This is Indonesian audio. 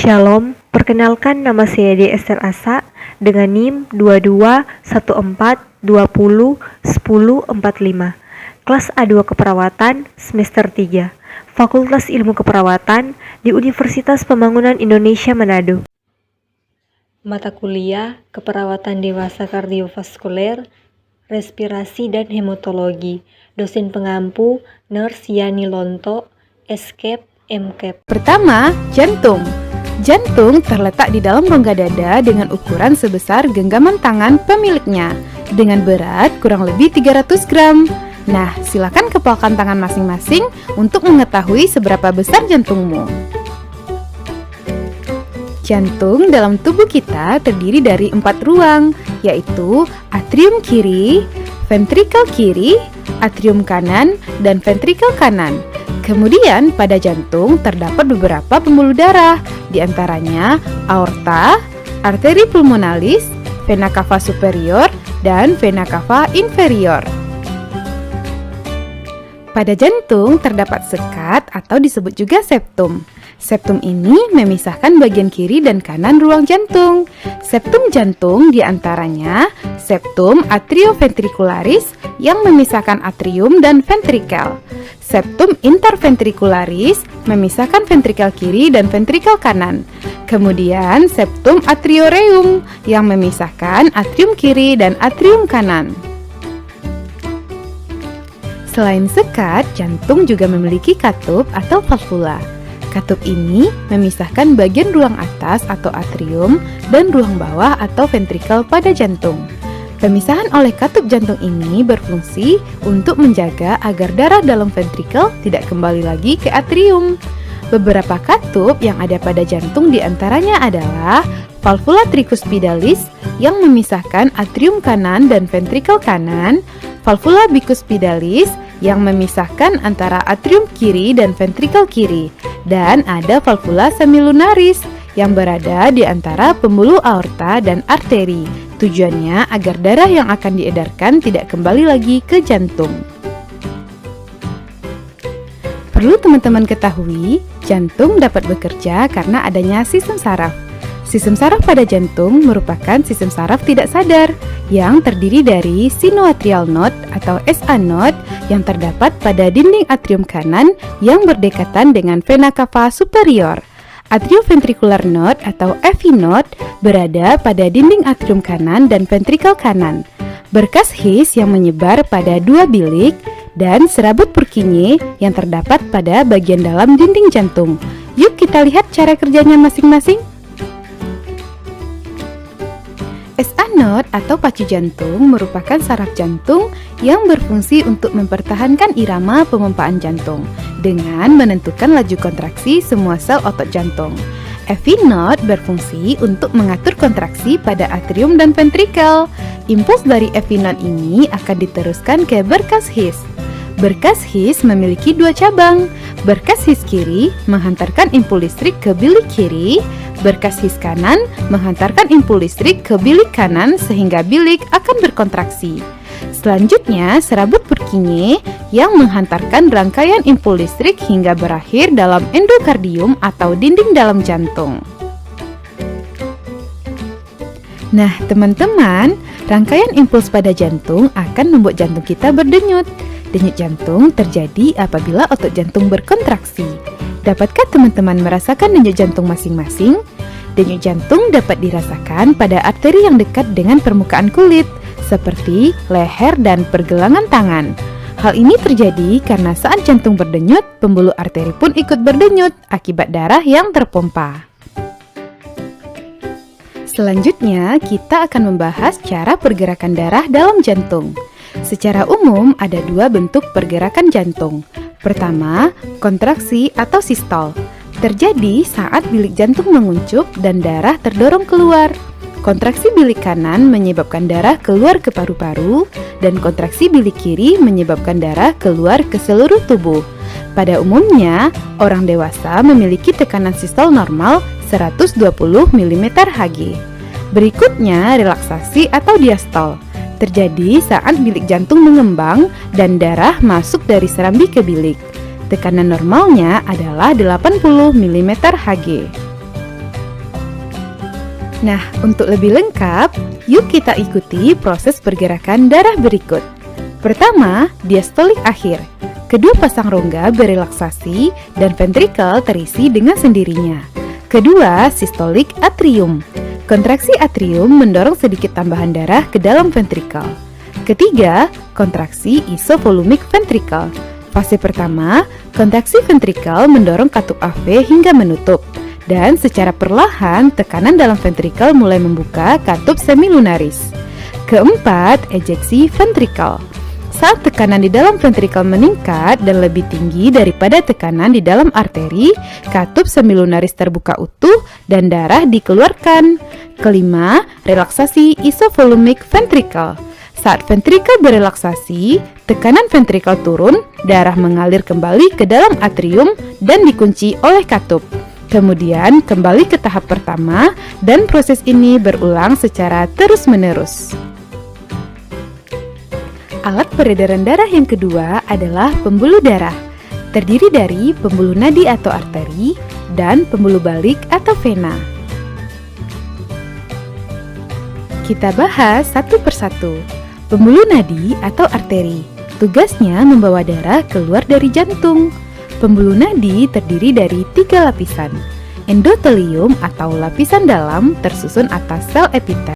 Shalom, perkenalkan nama saya Esther Asa dengan NIM 2214201045, kelas A2 Keperawatan semester 3, Fakultas Ilmu Keperawatan di Universitas Pembangunan Indonesia Manado. Mata kuliah Keperawatan Dewasa Kardiovaskuler, Respirasi dan Hematologi. Dosen pengampu Nurse Yani Lonto, SCAP, MCAP. Pertama, jantung. Jantung terletak di dalam rongga dada dengan ukuran sebesar genggaman tangan pemiliknya dengan berat kurang lebih 300 gram. Nah, silakan kepalkan tangan masing-masing untuk mengetahui seberapa besar jantungmu. Jantung dalam tubuh kita terdiri dari 4 ruang, yaitu atrium kiri, ventrikel kiri, atrium kanan, dan ventrikel kanan. Kemudian pada jantung terdapat beberapa pembuluh darah, di antaranya aorta, arteri pulmonalis, vena cava superior, dan vena cava inferior. Pada jantung terdapat sekat atau disebut juga septum. Septum ini memisahkan bagian kiri dan kanan ruang jantung. Septum jantung diantaranya septum atrioventricularis yang memisahkan atrium dan ventrikel. Septum interventricularis memisahkan ventrikel kiri dan ventrikel kanan. Kemudian septum atrioreum yang memisahkan atrium kiri dan atrium kanan. Selain sekat, jantung juga memiliki katup atau valvula. Katup ini memisahkan bagian ruang atas atau atrium dan ruang bawah atau ventrikel pada jantung. Pemisahan oleh katup jantung ini berfungsi untuk menjaga agar darah dalam ventrikel tidak kembali lagi ke atrium. Beberapa katup yang ada pada jantung diantaranya adalah valvula tricuspidalis yang memisahkan atrium kanan dan ventrikel kanan, valvula bicuspidalis yang memisahkan antara atrium kiri dan ventrikel kiri, dan ada valvula semilunaris yang berada di antara pembuluh aorta dan arteri. Tujuannya agar darah yang akan diedarkan tidak kembali lagi ke jantung. Perlu teman-teman ketahui, jantung dapat bekerja karena adanya sistem saraf. Sistem saraf pada jantung merupakan sistem saraf tidak sadar yang terdiri dari sinoatrial node atau SA node yang terdapat pada dinding atrium kanan yang berdekatan dengan vena cava superior. Atrioventricular node atau AV node berada pada dinding atrium kanan dan ventrikel kanan. Berkas His yang menyebar pada dua bilik dan serabut Purkinje yang terdapat pada bagian dalam dinding jantung. Yuk kita lihat cara kerjanya masing-masing. SA node atau pacu jantung merupakan saraf jantung yang berfungsi untuk mempertahankan irama pemompaan jantung dengan menentukan laju kontraksi semua sel otot jantung. AV node berfungsi untuk mengatur kontraksi pada atrium dan ventrikel. Impuls dari AV node ini akan diteruskan ke berkas His. Berkas His memiliki dua cabang. Berkas His kiri menghantarkan impuls listrik ke bilik kiri. Berkas His kanan menghantarkan impuls listrik ke bilik kanan sehingga bilik akan berkontraksi. Selanjutnya, serabut Purkinje yang menghantarkan rangkaian impuls listrik hingga berakhir dalam endokardium atau dinding dalam jantung. Nah, teman-teman, rangkaian impuls pada jantung akan membuat jantung kita berdenyut. Denyut jantung terjadi apabila otot jantung berkontraksi. Dapatkah teman-teman merasakan denyut jantung masing-masing? Denyut jantung dapat dirasakan pada arteri yang dekat dengan permukaan kulit, seperti leher dan pergelangan tangan. Hal ini terjadi karena saat jantung berdenyut, pembuluh arteri pun ikut berdenyut akibat darah yang terpompa. Selanjutnya, kita akan membahas cara pergerakan darah dalam jantung. Secara umum, ada dua bentuk pergerakan jantung. Pertama, kontraksi atau sistol. Terjadi saat bilik jantung menguncup dan darah terdorong keluar. Kontraksi bilik kanan menyebabkan darah keluar ke paru-paru, dan kontraksi bilik kiri menyebabkan darah keluar ke seluruh tubuh. Pada umumnya, orang dewasa memiliki tekanan sistol normal 120 mm/Hg. Berikutnya, relaksasi atau diastol. Terjadi saat bilik jantung mengembang dan darah masuk dari serambi ke bilik. Tekanan normalnya adalah 80 mm/Hg. Nah, untuk lebih lengkap, yuk kita ikuti proses pergerakan darah berikut. Pertama, diastolik akhir. Kedua pasang rongga berelaksasi dan ventrikel terisi dengan sendirinya. Kedua, sistolik atrium. Kontraksi atrium mendorong sedikit tambahan darah ke dalam ventrikel. Ketiga, kontraksi isovolumik ventrikel. Fase pertama, kontraksi ventrikel mendorong katup AV hingga menutup. Dan secara perlahan, tekanan dalam ventrikel mulai membuka katup semilunaris. Keempat, ejeksi ventrikel. Saat tekanan di dalam ventrikel meningkat dan lebih tinggi daripada tekanan di dalam arteri, katup semilunaris terbuka utuh dan darah dikeluarkan. Kelima, relaksasi isovolumik ventrikel. Saat ventrikel berelaksasi, tekanan ventrikel turun, darah mengalir kembali ke dalam atrium dan dikunci oleh katup. Kemudian kembali ke tahap pertama dan proses ini berulang secara terus-menerus. Alat peredaran darah yang kedua adalah pembuluh darah. Terdiri dari pembuluh nadi atau arteri dan pembuluh balik atau vena. Kita bahas satu persatu. Pembuluh nadi atau arteri. Tugasnya membawa darah keluar dari jantung. Pembuluh nadi terdiri dari 3 lapisan. Endotelium atau lapisan dalam tersusun atas sel epitel.